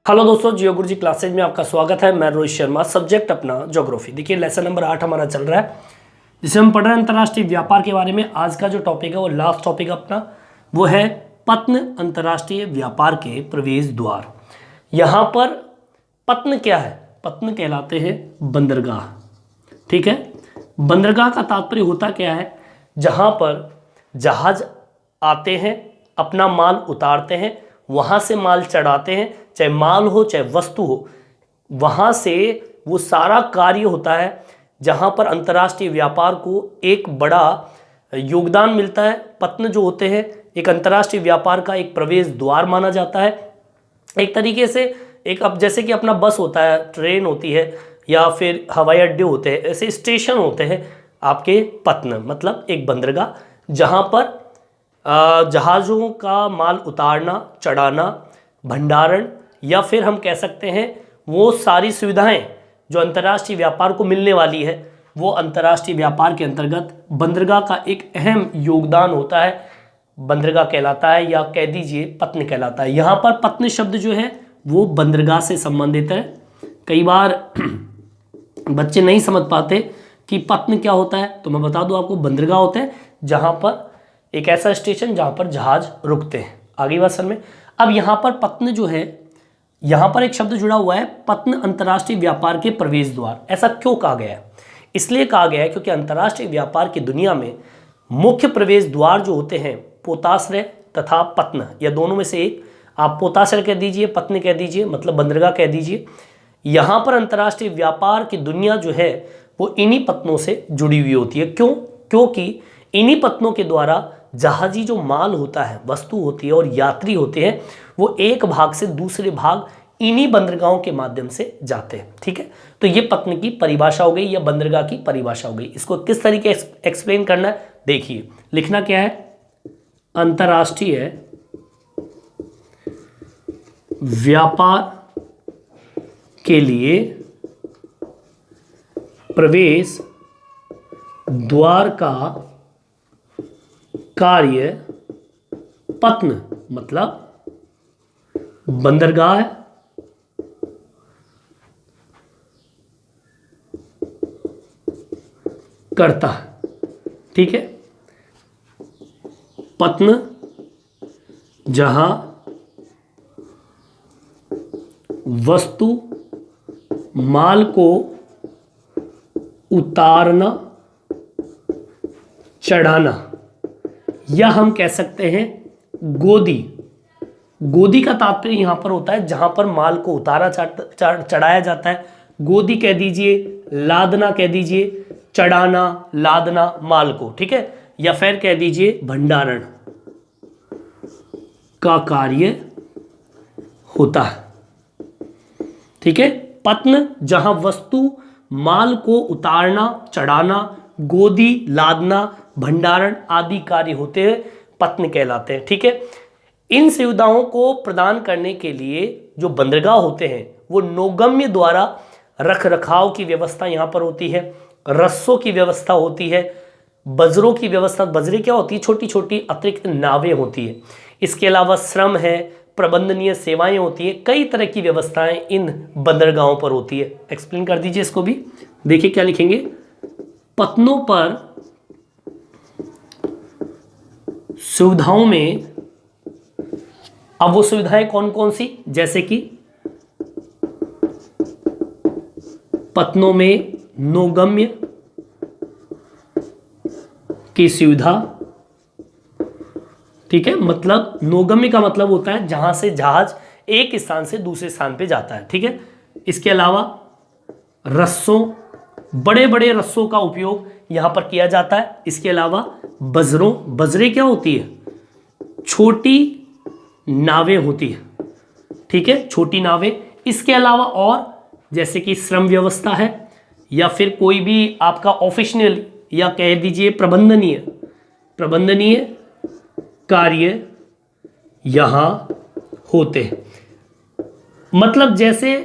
Hello दोस्तों, जियो गुरुजी classes में आपका स्वागत है। मैं रोहित शर्मा। सब्जेक्ट अपना ज्योग्राफी। देखिए लेसन नंबर 8 हमारा चल रहा है, जिसे हम पढ़ रहे हैं अंतर्राष्ट्रीय व्यापार के बारे में। आज का जो टॉपिक है वो लास्ट टॉपिक अपना वो है पत्न अंतर्राष्ट्रीय व्यापार के प्रवेश द्वार। यहाँ पर पत्न क्या है? पत्न कहलाते हैं बंदरगाह। ठीक है, बंदरगाह का तात्पर्य होता क्या है? जहाँ पर जहाज आते हैं, अपना माल उतारते हैं, वहाँ से माल चढ़ाते हैं, चाहे माल हो चाहे वस्तु हो, वहाँ से वो सारा कार्य होता है जहाँ पर अंतर्राष्ट्रीय व्यापार को एक बड़ा योगदान मिलता है। पत्न जो होते हैं एक अंतर्राष्ट्रीय व्यापार का एक प्रवेश द्वार माना जाता है। एक तरीके से एक, अब जैसे कि अपना बस होता है, ट्रेन होती है, या फिर हवाई अड्डे होते हैं, ऐसे स्टेशन होते हैं आपके पत्न, मतलब एक बंदरगाह जहाँ पर जहाज़ों का माल उतारना, चढ़ाना, भंडारण, या फिर हम कह सकते हैं वो सारी सुविधाएं जो अंतर्राष्ट्रीय व्यापार को मिलने वाली है, वो अंतर्राष्ट्रीय व्यापार के अंतर्गत बंदरगाह का एक अहम योगदान होता है। बंदरगाह कहलाता है, या कह दीजिए पत्न कहलाता है। यहाँ पर पत्न शब्द जो है वो बंदरगाह से संबंधित है। कई बार बच्चे नहीं समझ पाते कि पत्न क्या होता है, तो मैं बता दूं आपको, बंदरगाह होता है जहाँ पर एक ऐसा स्टेशन जहाँ पर जहाज रुकते हैं। आगे बात सर में। अब यहाँ पर पत्न जो है, यहाँ पर एक शब्द जुड़ा हुआ है, पत्न अंतर्राष्ट्रीय व्यापार के प्रवेश द्वार। ऐसा क्यों कहा गया है? इसलिए कहा गया है क्योंकि अंतर्राष्ट्रीय व्यापार की दुनिया में मुख्य प्रवेश द्वार जो होते हैं पोताश्रय तथा पत्न, या दोनों में से एक, आप पोताश्रय कह दीजिए, पत्न कह दीजिए, मतलब बंदरगाह कह दीजिए। यहाँ पर अंतर्राष्ट्रीय व्यापार की दुनिया जो है वो इन्हीं पत्नों से जुड़ी हुई होती है। क्यों? क्योंकि इन्हीं पत्नों के द्वारा जहाजी जो माल होता है, वस्तु होती है और यात्री होते हैं, वो एक भाग से दूसरे भाग इन्हीं बंदरगाहों के माध्यम से जाते हैं। ठीक है, तो ये पत्न की परिभाषा हो गई, या बंदरगाह की परिभाषा हो गई। इसको किस तरीके एक्सप्लेन करना है, देखिए। लिखना क्या है? अंतर्राष्ट्रीय व्यापार के लिए प्रवेश द्वार का कार्य पत्न, मतलब बंदरगाह करता है। ठीक है, पत्न जहां वस्तु माल को उतारना, चढ़ाना, या हम कह सकते हैं गोदी। गोदी का तात्पर्य यहां पर होता है जहां पर माल को उतारा चढ़ाया जाता है। गोदी कह दीजिए, लादना कह दीजिए, चढ़ाना, लादना माल को। ठीक है, या फिर कह दीजिए भंडारण का कार्य होता है। ठीक है, पत्न जहां वस्तु माल को उतारना, चढ़ाना, गोदी, लादना, भंडारण आदि कार्य होते हैं, पत्न कहलाते हैं। ठीक है, इन सुविधाओं को प्रदान करने के लिए जो बंदरगाह होते हैं वो नौगम्य द्वारा रख रखाव की व्यवस्था यहाँ पर होती है, रस्सों की व्यवस्था होती है, बजरों की व्यवस्था। बजरे क्या होती है? छोटी छोटी अतिरिक्त नावें होती है। इसके अलावा श्रम है, प्रबंधनीय सेवाएं होती है, कई तरह की व्यवस्थाएं इन बंदरगाहों पर होती है। एक्सप्लेन कर दीजिए इसको भी। देखिए क्या लिखेंगे? पत्नों पर सुविधाओं में, अब वो सुविधाएं कौन कौन सी? जैसे कि पत्नों में नौगम्य की सुविधा। ठीक है, मतलब नौगम्य का मतलब होता है जहां से जहाज एक स्थान से दूसरे स्थान पे जाता है। ठीक है, इसके अलावा रस्सों, बड़े बड़े रस्सों का उपयोग यहां पर किया जाता है। इसके अलावा बजरों, बजरे क्या होती है? छोटी नावें होती है। ठीक है, छोटी नावें। इसके अलावा और जैसे कि श्रम व्यवस्था है, या फिर कोई भी आपका ऑफिशियल, या कह दीजिए प्रबंधनीय कार्य यहां होते हैं। मतलब जैसे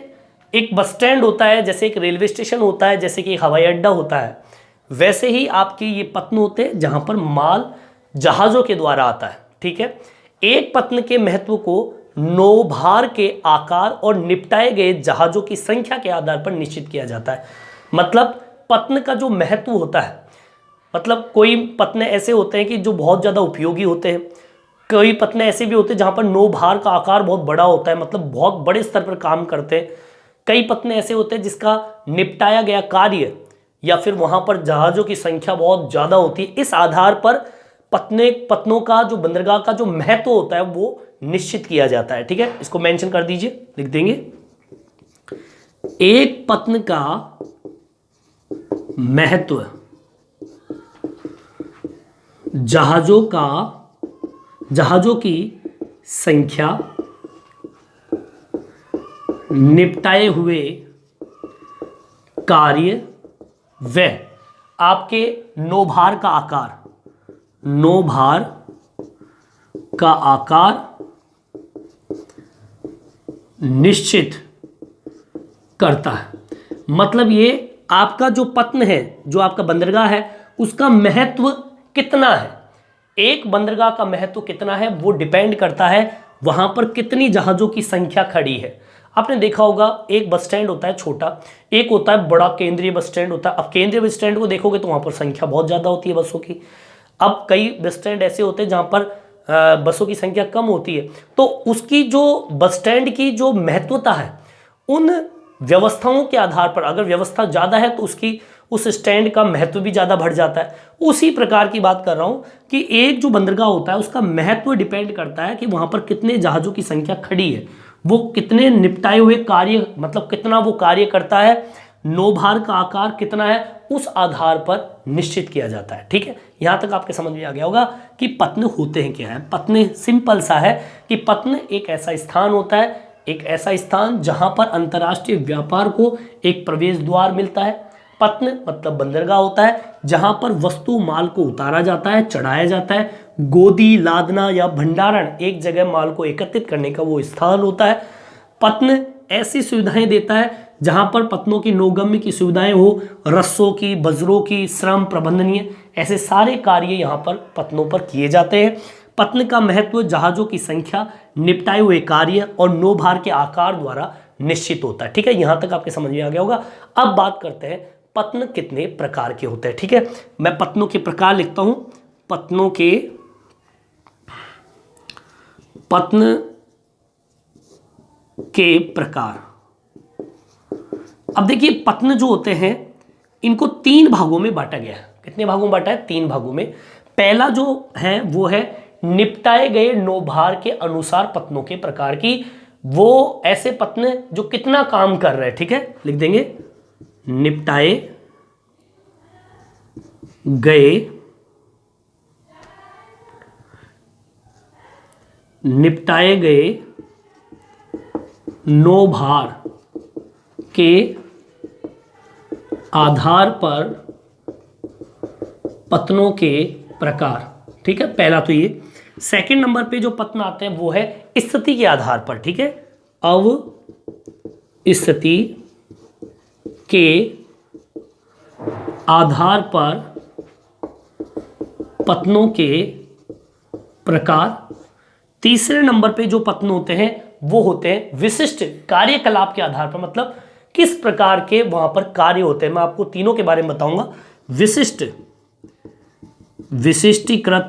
एक बस स्टैंड होता है, जैसे एक रेलवे स्टेशन होता है, जैसे कि एक हवाई अड्डा होता है, वैसे ही आपके ये पत्न होते हैं जहां पर माल जहाजों के द्वारा आता है। ठीक है, एक पत्न के महत्व को नौभार के आकार और निपटाए गए जहाजों की संख्या के आधार पर निश्चित किया जाता है। मतलब पत्न का जो महत्व होता है, मतलब कोई पत्ने ऐसे होते हैं कि जो बहुत ज़्यादा उपयोगी होते हैं, कई पत्ने ऐसे भी होते हैं जहाँ पर नौभार का आकार बहुत बड़ा होता है, मतलब बहुत बड़े स्तर पर काम करते हैं। कई पत्ने ऐसे होते हैं जिसका निपटाया गया कार्य या फिर वहाँ पर जहाज़ों की संख्या बहुत ज़्यादा होती है। इस आधार पर पत्नों का जो बंदरगाह का जो महत्व होता है वो निश्चित किया जाता है। ठीक है, इसको मेंशन कर दीजिए, लिख देंगे। एक पत्न का महत्व जहाजों की संख्या, निपटाए हुए कार्य व आपके नौभार का आकार निश्चित करता है। मतलब ये आपका जो पत्न है, जो आपका बंदरगाह है, उसका महत्व कितना है, एक बंदरगाह का महत्व कितना है वो डिपेंड करता है वहां पर कितनी जहाज़ों की संख्या खड़ी है। आपने देखा होगा एक बस स्टैंड होता है छोटा, एक होता है बड़ा केंद्रीय बस स्टैंड होता है। अब केंद्रीय बस स्टैंड को देखोगे तो वहां पर संख्या बहुत ज़्यादा होती है बसों की। अब कई बस स्टैंड ऐसे होते हैं जहां पर बसों की संख्या कम होती है, तो उसकी जो बस स्टैंड की जो महत्वता है उन व्यवस्थाओं के आधार पर, अगर व्यवस्था ज़्यादा है तो उसकी उस स्टैंड का महत्व भी ज़्यादा बढ़ जाता है। उसी प्रकार की बात कर रहा हूँ कि एक जो बंदरगाह होता है उसका महत्व डिपेंड करता है कि वहाँ पर कितने जहाज़ों की संख्या खड़ी है, वो कितने निपटाए हुए कार्य, मतलब कितना वो कार्य करता है, नौभार का आकार कितना है, उस आधार पर निश्चित किया जाता है। ठीक है, यहाँ तक आपके समझ में आ गया होगा कि पत्न होते हैं क्या है। पत्न सिंपल सा है कि पत्न एक ऐसा स्थान होता है, एक ऐसा स्थान जहां पर अंतर्राष्ट्रीय व्यापार को एक प्रवेश द्वार मिलता है। पत्न मतलब बंदरगाह होता है जहां पर वस्तु माल को उतारा जाता है, चढ़ाया जाता है। गोदी, लादना या भंडारण, एक जगह माल को एकत्रित करने का वो स्थान होता है। पत्न ऐसी सुविधाएं देता है जहां पर पत्नों की नौगम्य की सुविधाएं हो, रस्सों की, बजरों की, श्रम प्रबंधनीय, ऐसे सारे कार्य यहाँ पर पत्नों पर किए जाते हैं। पत्न का महत्व जहाजों की संख्या, निपटाए हुए कार्य और नौभार के आकार द्वारा निश्चित होता है। ठीक है, यहां तक आपके समझ में आ गया होगा। अब बात करते हैं पत्न कितने प्रकार के होते हैं। ठीक है, मैं पत्नों के प्रकार लिखता हूं। पत्न के प्रकार। अब देखिए पत्न जो होते हैं इनको 3 भागों में बांटा गया है। कितने भागों में बांटा है? 3 भागों में। पहला जो है वो है निपटाए गए नौभार के अनुसार पत्नों के प्रकार की, वो ऐसे पत्न जो कितना काम कर रहे हैं। ठीक है, लिख देंगे निपटाए गए नौभार के आधार पर पत्नों के प्रकार। ठीक है, पहला तो ये। सेकंड नंबर पे जो पत्न आते हैं वो है स्थिति के आधार पर। ठीक है, अब स्थिति के आधार पर पत्नों के प्रकार। तीसरे नंबर पे जो पत्न होते हैं वो होते हैं विशिष्ट कार्यकलाप के आधार पर, मतलब किस प्रकार के वहां पर कार्य होते हैं। मैं आपको तीनों के बारे में बताऊंगा। विशिष्टीकृत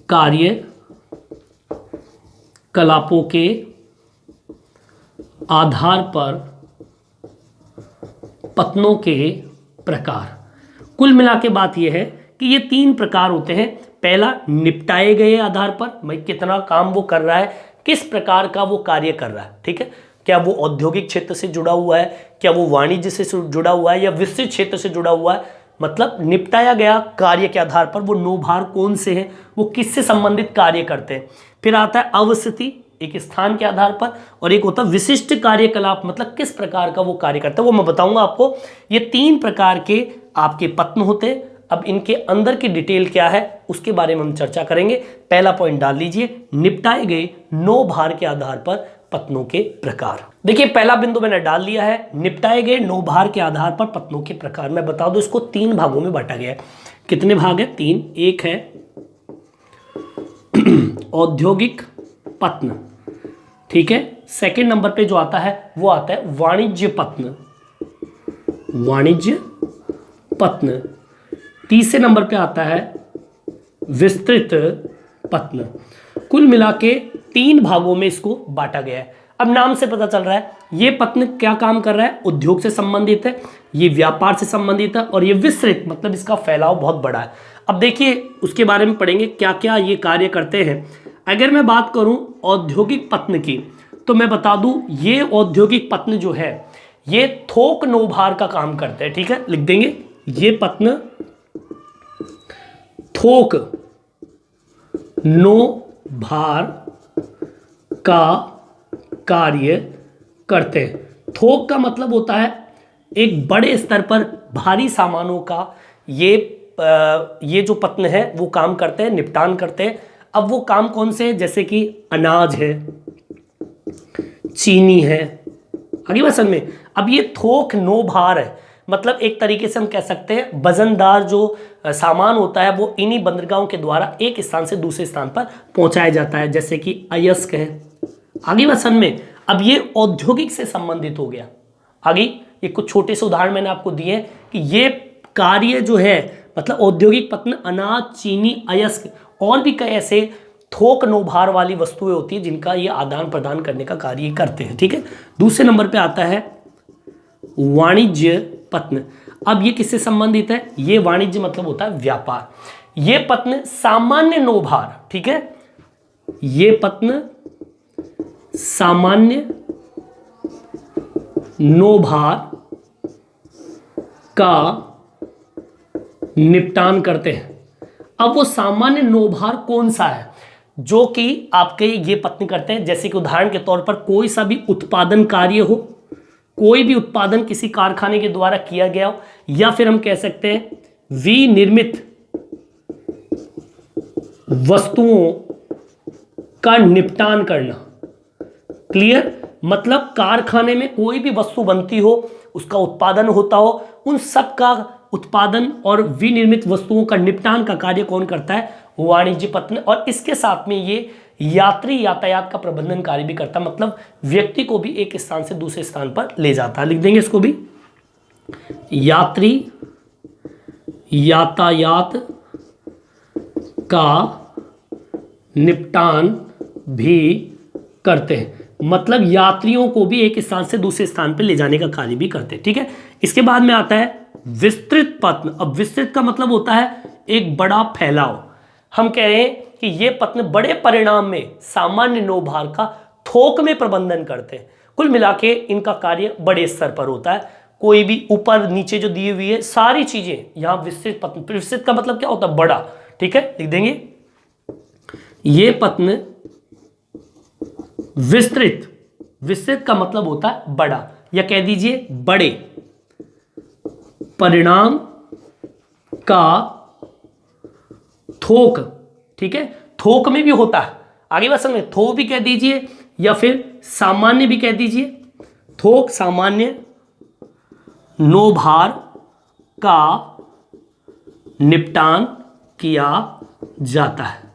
कार्य कलापों के आधार पर पत्नों के प्रकार। कुल मिला के बात यह है कि ये 3 प्रकार होते हैं। पहला निपटाए गए आधार पर, भाई कितना काम वो कर रहा है, किस प्रकार का वो कार्य कर रहा है। ठीक है, क्या वो औद्योगिक क्षेत्र से जुड़ा हुआ है, क्या वो वाणिज्य से जुड़ा हुआ है या विस्तृत क्षेत्र से जुड़ा हुआ है। मतलब निपटाया गया कार्य के आधार पर वो नौभार कौन से हैं, वो किससे संबंधित कार्य करते हैं। फिर आता है अवस्थिति, एक स्थान के आधार पर, और एक होता है विशिष्ट कार्यकलाप, मतलब किस प्रकार का वो कार्य करता है, वो मैं बताऊंगा आपको। ये 3 प्रकार के आपके पत्न होते हैं। अब इनके अंदर की डिटेल क्या है उसके बारे में हम चर्चा करेंगे। पहला पॉइंट डाल लीजिए, निपटाए गए नौभार के आधार पर पत्नों के प्रकार। देखिए पहला बिंदु मैंने डाल लिया है, निपटाए गए नौभार के आधार पर पत्नों के प्रकार। मैं बता दूं इसको 3 भागों में बांटा गया है। कितने भाग है? 3। एक है औद्योगिक पत्न, ठीक है। सेकंड नंबर पे जो आता है वो आता है वाणिज्य पत्न, वाणिज्य पत्न। तीसरे नंबर पे आता है विस्तृत पत्न। कुल मिला के 3 भागों में इसको बांटा गया है। अब नाम से पता चल रहा है ये पत्न क्या काम कर रहा है, उद्योग से संबंधित है, ये व्यापार से संबंधित है, और ये विस्तृत मतलब इसका फैलाव बहुत बड़ा है। अब देखिए उसके बारे में पढ़ेंगे क्या क्या ये कार्य करते हैं। अगर मैं बात करूं औद्योगिक पत्न की, तो मैं बता दूं ये औद्योगिक पत्न जो है ये थोक नौभार का काम करते हैं, ठीक है, लिख देंगे। ये पत्न थोक नौभार का कार्य करते हैं। थोक का मतलब होता है एक बड़े स्तर पर भारी सामानों का ये जो पत्न है वो काम करते हैं, निपटान करते हैं। अब वो काम कौन से हैं, जैसे कि अनाज है, चीनी है, आगे बात समझ में। अब ये थोक नौभार है, मतलब एक तरीके से हम कह सकते हैं वजनदार जो सामान होता है वो इन्हीं बंदरगाहों के द्वारा एक स्थान से दूसरे स्थान पर पहुंचाया जाता है, जैसे कि अयस्क है, आगे बात समझ में। अब ये औद्योगिक से संबंधित हो गया। आगे ये कुछ छोटे से उदाहरण मैंने आपको दिए कि ये कार्य जो है मतलब औद्योगिक पत्न अनाज, चीनी, अयस्क और भी कई ऐसे थोक नौभार वाली वस्तुएं होती है जिनका ये आदान प्रदान करने का कार्य करते हैं, ठीक है। दूसरे नंबर पे आता है वाणिज्य पत्न। अब ये किससे संबंधित है, ये वाणिज्य मतलब होता है व्यापार। ये पत्न सामान्य नौभार, ठीक है, ये पत्न सामान्य नौभार का निपटान करते हैं। अब वो सामान्य नौभार कौन सा है जो कि आपके ये पत्न करते हैं, जैसे कि उदाहरण के तौर पर कोई सा भी उत्पादन कार्य हो, कोई भी उत्पादन किसी कारखाने के द्वारा किया गया हो, या फिर हम कह सकते हैं विनिर्मित वस्तुओं का निपटान करना। क्लियर, मतलब कारखाने में कोई भी वस्तु बनती हो, उसका उत्पादन होता हो, उन सब का उत्पादन और विनिर्मित वस्तुओं का निपटान का कार्य कौन करता है, वाणिज्य पत्न। और इसके साथ में ये यात्री यातायात का प्रबंधन कार्य भी करता है, मतलब व्यक्ति को भी एक स्थान से दूसरे स्थान पर ले जाता है, लिख देंगे इसको भी। यात्री यातायात का निपटान भी करते हैं, मतलब यात्रियों को भी एक स्थान से दूसरे स्थान पर ले जाने का कार्य भी करते हैं, ठीक है। इसके बाद में आता है विस्तृत पत्न। अब विस्तृत का मतलब होता है एक बड़ा फैलाव। हम कह रहे हैं कि ये पत्न बड़े परिणाम में सामान्य नौभार का थोक में प्रबंधन करते हैं। कुल मिला के इनका कार्य बड़े स्तर पर होता है। कोई भी ऊपर नीचे जो दी हुई है सारी चीजें यहाँ विस्तृत पत्न। विस्तृत का मतलब क्या होता है, बड़ा, ठीक है, लिख देंगे। ये पत्न विस्तृत, विस्तृत का मतलब होता है बड़ा, या कह दीजिए बड़े परिणाम का थोक, ठीक है, थोक में भी होता है। आगे बात समझ, थोक भी कह दीजिए या फिर सामान्य भी कह दीजिए। थोक सामान्य नौभार का निपटान किया जाता है।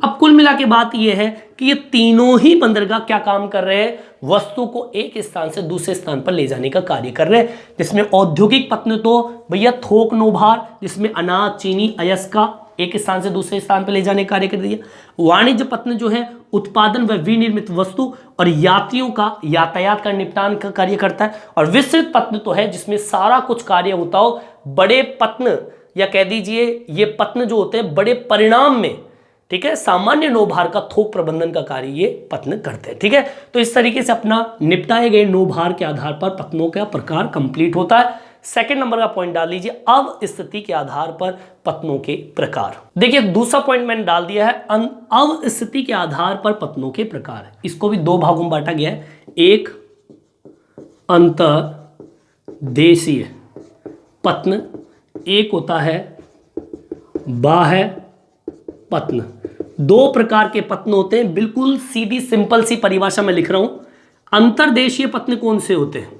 अब कुल मिला के बात यह है कि ये तीनों ही बंदरगाह क्या काम कर रहे हैं, वस्तु को एक स्थान से दूसरे स्थान पर ले जाने का कार्य कर रहे हैं। जिसमें औद्योगिक पत्न तो भैया थोक नौभार, जिसमें अनाज, चीनी, अयस्क का एक स्थान से दूसरे स्थान पर ले जाने का कार्य कर दिया। वाणिज्य पत्न जो है उत्पादन व विनिर्मित वस्तु और यात्रियों का यातायात का निपटान का कार्य करता है। और विस्तृत पत्न तो है जिसमें सारा कुछ कार्य होता हो। बड़े पत्न या कह दीजिए ये पत्न जो होते हैं बड़े परिणाम में, ठीक है, सामान्य नौभार का थोक प्रबंधन का कार्य ये पत्न करते हैं, ठीक है। तो इस तरीके से अपना निपटाए गए नौभार के आधार पर पत्नों का प्रकार कंप्लीट होता है। सेकंड नंबर का पॉइंट डाल दीजिए, अव स्थिति के आधार पर पत्नों के प्रकार। देखिए दूसरा पॉइंट मैंने डाल दिया है, अव स्थिति के आधार पर पत्नों के प्रकार। इसको भी 2 भागों में बांटा गया है। एक अंतर्देशीय पत्न, एक होता है बाह्य पत्न। 2 प्रकार के पत्न होते हैं, बिल्कुल सीधी सिंपल सी परिभाषा में लिख रहा हूं। अंतर्देशीय पत्न कौन से होते हैं,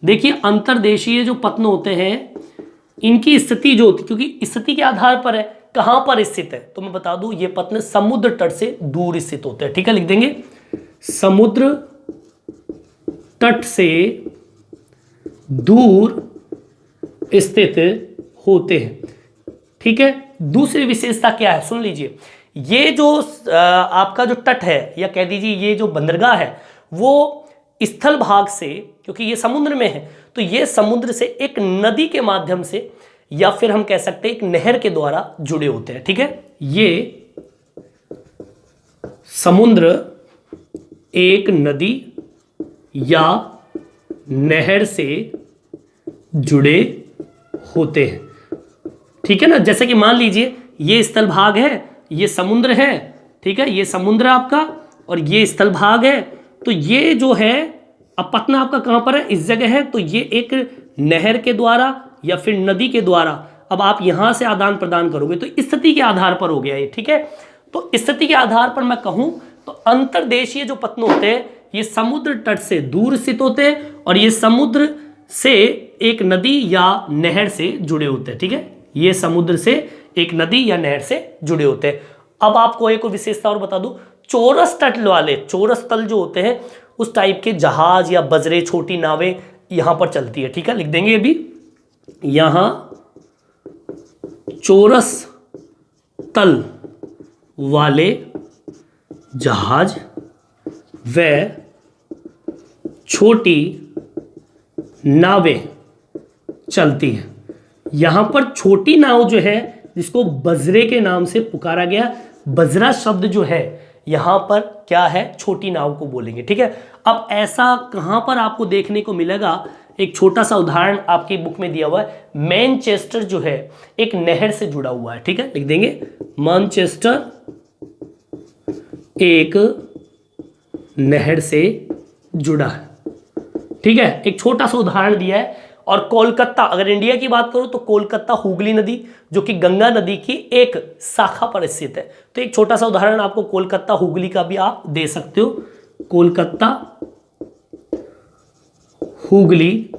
देखिए अंतर्देशीय जो पत्न होते हैं इनकी स्थिति जो होती, क्योंकि स्थिति के आधार पर है कहां पर स्थित है, तो मैं बता दूं ये पत्न समुद्र तट से दूर स्थित होते हैं। ठीक है, लिख देंगे समुद्र तट से दूर स्थित होते हैं। ठीक है, दूसरी विशेषता क्या है सुन लीजिए, ये जो आपका जो तट है या कह दीजिए ये जो बंदरगाह है वो स्थल भाग से, क्योंकि ये समुद्र में है तो ये समुद्र से एक नदी के माध्यम से या फिर हम कह सकते हैं एक नहर के द्वारा जुड़े होते हैं। ठीक है, ये समुद्र एक नदी या नहर से जुड़े होते हैं। ठीक है ना, जैसे कि मान लीजिए ये स्थल भाग है, ये समुद्र है। ठीक है, ये समुद्र आपका और ये स्थल भाग है, तो ये जो है अब पटना आपका कहां पर है, इस जगह है, तो ये एक नहर के द्वारा या फिर नदी के द्वारा अब आप यहां से आदान प्रदान करोगे तो स्थिति के आधार पर हो गया ये। ठीक है, तो स्थिति के आधार पर मैं कहूं तो अंतर्देशीय जो पत्न होते हैं ये समुद्र तट से दूर स्थित होते हैं और ये समुद्र से एक नदी या नहर से जुड़े होते हैं। ठीक है, ये समुद्र से एक नदी या नहर से जुड़े होते हैं। अब आपको एक विशेषता और बता दूं, चौरस तट वाले, चौरस तल जो होते हैं उस टाइप के जहाज या बजरे, छोटी नावें यहां पर चलती है। ठीक है, लिख देंगे अभी यहां चौरस तल वाले जहाज व छोटी नावें चलती हैं। यहां पर छोटी नाव जो है जिसको बजरे के नाम से पुकारा गया, बजरा शब्द जो है यहां पर क्या है, छोटी नाव को बोलेंगे। ठीक है, अब ऐसा कहां पर आपको देखने को मिलेगा, एक छोटा सा उदाहरण आपकी बुक में दिया हुआ है। मैनचेस्टर जो है एक नहर से जुड़ा हुआ है। ठीक है, लिख देंगे मैनचेस्टर एक नहर से जुड़ा है। ठीक है, एक छोटा सा उदाहरण दिया है। और कोलकाता, अगर इंडिया की बात करो तो कोलकाता हुगली नदी जो कि गंगा नदी की एक शाखा पर स्थित है। तो एक छोटा सा उदाहरण आपको कोलकाता हुगली का भी आप दे सकते हो, कोलकाता हुगली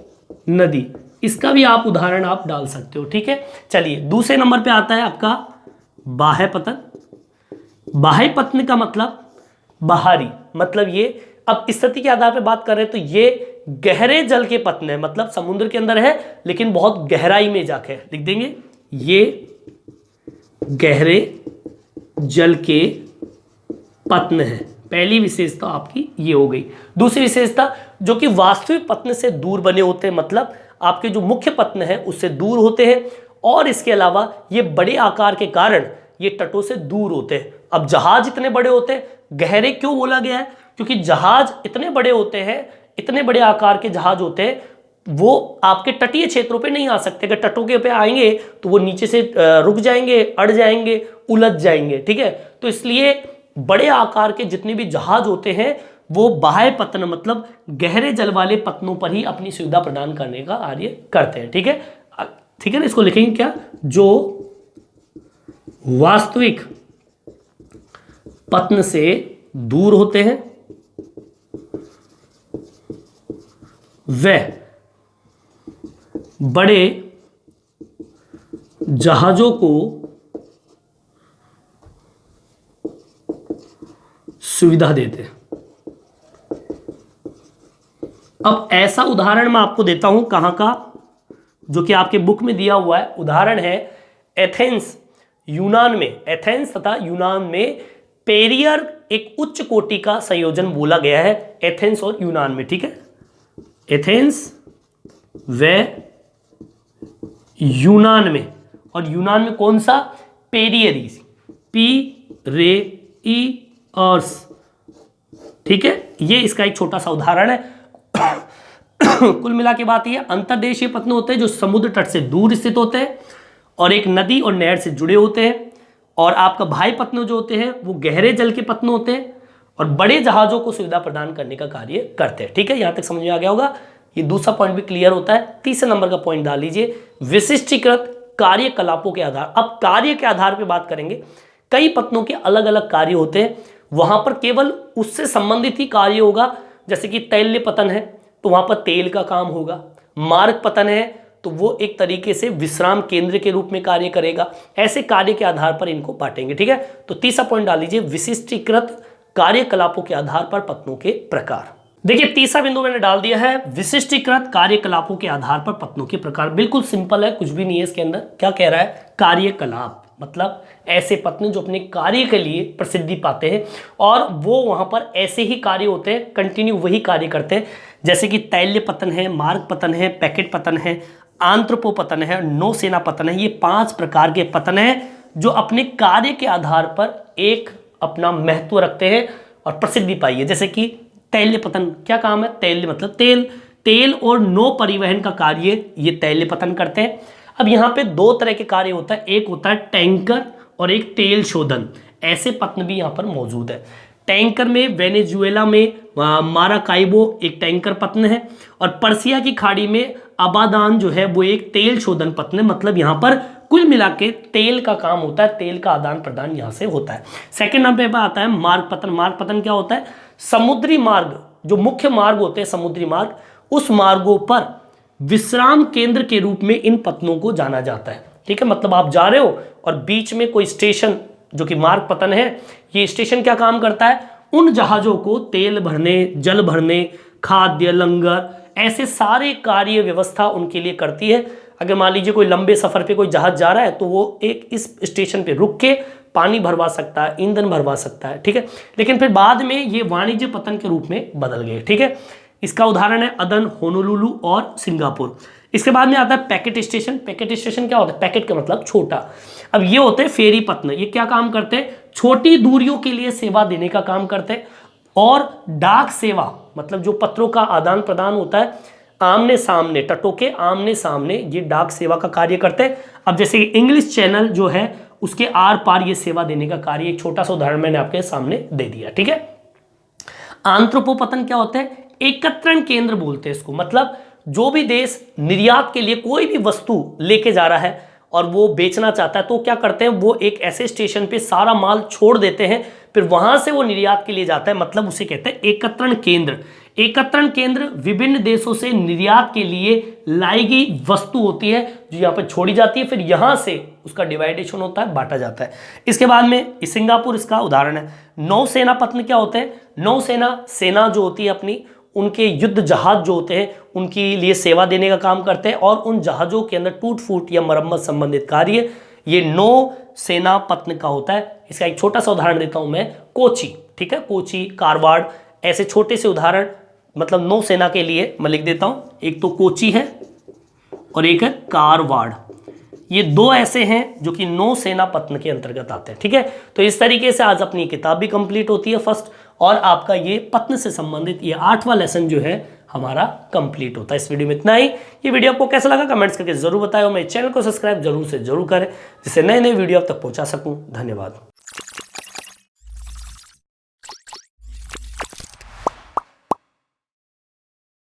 नदी, इसका भी आप उदाहरण आप डाल सकते हो। ठीक है, चलिए दूसरे नंबर पे आता है आपका बाह्य पतन। बाह्य पतन का मतलब बाहरी, मतलब ये अब स्थिति के आधार पर बात कर रहे हैं तो ये गहरे जल के पतन है, मतलब समुद्र के अंदर है लेकिन बहुत गहराई में जाके है। लिख देंगे ये गहरे जल के पतन है। पहली विशेषता आपकी ये हो गई। दूसरी विशेषता जो कि वास्तविक पतन से दूर बने होते हैं, मतलब आपके जो मुख्य पतन है उससे दूर होते हैं और इसके अलावा ये बड़े आकार के कारण ये तटों से दूर होते हैं। अब जहाज इतने बड़े होते हैं, गहरे क्यों बोला गया है, क्योंकि जहाज इतने बड़े होते हैं, इतने बड़े आकार के जहाज होते हैं, वो आपके तटीय क्षेत्रों पे नहीं आ सकते। अगर तटों के पे आएंगे तो वो नीचे से रुक जाएंगे, अड़ जाएंगे, उलझ जाएंगे। ठीक है, तो इसलिए बड़े आकार के जितने भी जहाज होते हैं वो बाह्य पतन मतलब गहरे जल वाले पतनों पर ही अपनी सुविधा प्रदान करने का कार्य करते हैं। ठीक है, ठीक है ना, इसको लिखेंगे क्या, जो वास्तविक पतन से दूर होते हैं वह बड़े जहाजों को सुविधा देते हैं। अब ऐसा उदाहरण मैं आपको देता हूं कहां का, जो कि आपके बुक में दिया हुआ है। उदाहरण है एथेंस, यूनान में, एथेंस तथा यूनान में पेरियर एक उच्च कोटि का संयोजन बोला गया है, एथेंस और यूनान में। ठीक है, एथेंस व यूनान में, और यूनान में कौन सा, पेरियरीज, पी रे ई अर्स। ठीक है, ये इसका एक छोटा सा उदाहरण है। कुल मिला के बात ये, अंतर्देशीय पतन होते हैं जो समुद्र तट से दूर स्थित होते हैं और एक नदी और नहर से जुड़े होते हैं। और आपका बाह्य पतन जो होते हैं वो गहरे जल के पतन होते हैं और बड़े जहाजों को सुविधा प्रदान करने का कार्य करते हैं। ठीक है, यहां तक समझ में आ गया होगा। ये दूसरा पॉइंट भी क्लियर होता है। तीसरे नंबर का पॉइंट डाल लीजिए, विशिष्टीकृत कार्यकलापों के आधार। अब कार्य के आधार पर बात करेंगे, कई पतनों के अलग अलग कार्य होते हैं, वहां पर केवल उससे संबंधित ही कार्य होगा। जैसे कि तैल्य पतन है तो वहां पर तेल का काम होगा, मार्ग पतन है तो वो एक तरीके से विश्राम केंद्र के रूप में कार्य करेगा। ऐसे कार्य के आधार पर इनको बांटेंगे, ठीक है। तो तीसरा पॉइंट डाल लीजिए, विशिष्टीकृत कार्यकलापों के आधार पर पत्तनों के प्रकार। देखिए तीसरा बिंदु मैंने डाल दिया है, विशिष्टीकृत कार्यकलापों के आधार पर पत्तनों के प्रकार। बिल्कुल सिंपल है, कुछ भी नहीं है इसके अंदर। क्या कह रहा है, कार्यकलाप मतलब ऐसे पत्तन जो अपने कार्य के लिए प्रसिद्धि पाते हैं और वो वहां पर ऐसे ही कार्य होते हैं, कंटिन्यू वही कार्य करते हैं, जैसे कि तैल्य पतन है, मार्ग पतन है, पैकेट पतन है, आंत्रपो पतन है, नौसेना पतन है। ये 5 प्रकार के पतन हैं जो अपने कार्य के आधार पर एक अपना महत्व रखते हैं और प्रसिद्धि पाई है। जैसे कि तैल्य पतन, क्या काम है, तैल्य मतलब तेल, तेल और नौ परिवहन का कार्य ये तैल्य पतन करते हैं। अब यहाँ पे 2 तरह के कार्य होता है, एक होता है टैंकर और एक तेल शोधन। ऐसे पत्न भी यहाँ पर मौजूद है। टैंकर में वेनेजुएला में माराकाइबो एक टैंकर पत्न है और पर्सिया की खाड़ी में अबादान जो है वो एक तेल शोधन पत्न है। मतलब यहाँ पर कुल मिला के तेल का काम होता है, तेल का आदान प्रदान यहाँ से होता है। सेकंड नंबर पे आता है मार्ग पतन। मार्ग पतन क्या होता है, समुद्री मार्ग, जो मुख्य मार्ग होते हैं समुद्री मार्ग, उस मार्गों पर विश्राम केंद्र के रूप में इन पत्तनों को जाना जाता है, ठीक है। मतलब आप जा रहे हो और बीच में कोई स्टेशन जो कि मार्ग पतन है, ये स्टेशन क्या काम करता है, उन जहाजों को तेल भरने, जल भरने, खाद्य, लंगर, ऐसे सारे कार्य व्यवस्था उनके लिए करती है। अगर मान लीजिए कोई लंबे सफर पे कोई जहाज जा रहा है तो वो एक इस स्टेशन पे रुक के पानी भरवा सकता है, ईंधन भरवा सकता है, ठीक है। लेकिन फिर बाद में ये वाणिज्य पतन के रूप में बदल गए, ठीक है। इसका उदाहरण है अदन, होनोलुलु और सिंगापुर। इसके बाद में आता है पैकेट स्टेशन। पैकेट स्टेशन क्या होता है, पैकेट का मतलब छोटा। अब ये होते हैं फेरी पत्न। ये क्या काम करते हैं, छोटी दूरियों के लिए सेवा देने का काम करते हैं। और डाक सेवा मतलब जो पत्रों का आदान प्रदान होता है आमने सामने, तटों के आमने सामने, ये डाक सेवा का कार्य करते हैं। अब जैसे इंग्लिश चैनल जो है उसके आर पार ये सेवा देने का कार्य, एक छोटा सा उदाहरण मैंने आपके सामने दे दिया, ठीक है। आंत्रपोपतन क्या होता है, एकत्रण केंद्र बोलते हैं इसको। मतलब जो भी देश निर्यात के लिए कोई भी वस्तु लेके जा रहा है और वो बेचना चाहता है तो क्या करते हैं, वो एक ऐसे स्टेशन पे सारा माल छोड़ देते हैं, फिर वहां से वो निर्यात के लिए जाता है, मतलब उसे कहते हैं एकत्रण केंद्र। एकत्रण केंद्र विभिन्न देशों से निर्यात के लिए लाई गई वस्तु होती है जो यहाँ पर छोड़ी जाती है, फिर यहाँ से उसका डिवाइडेशन होता है, बांटा जाता है। इसके बाद में सिंगापुर इसका उदाहरण है। नौसेना पत्न क्या होते हैं, नौसेना सेना जो होती है अपनी, उनके युद्ध जहाज जो होते हैं उनके लिए सेवा देने का काम करते हैं और उन जहाज़ों के अंदर टूट फूट या मरम्मत संबंधित कार्य ये नौ सेना पत्न का होता है। इसका एक छोटा सा उदाहरण देता हूं मैं, कोची, ठीक है, कोची, कारवाड़, ऐसे छोटे से उदाहरण मतलब नौसेना के लिए मैं लिख देता हूं। एक तो कोची है और एक है कारवाड़। ये 2 ऐसे हैं जो कि नौसेना पत्न के अंतर्गत आते हैं, ठीक है। तो इस तरीके से आज अपनी किताब भी कंप्लीट होती है फर्स्ट, और आपका ये पत्न से संबंधित ये 8वां लेसन जो है हमारा कंप्लीट होता है। इस वीडियो में इतना ही। ये वीडियो आपको कैसा लगा कमेंट्स करके जरूर बताएं और मेरे चैनल को सब्सक्राइब जरूर से जरूर करें जिससे नए नए वीडियो आप तक पहुंचा सकूं। धन्यवाद।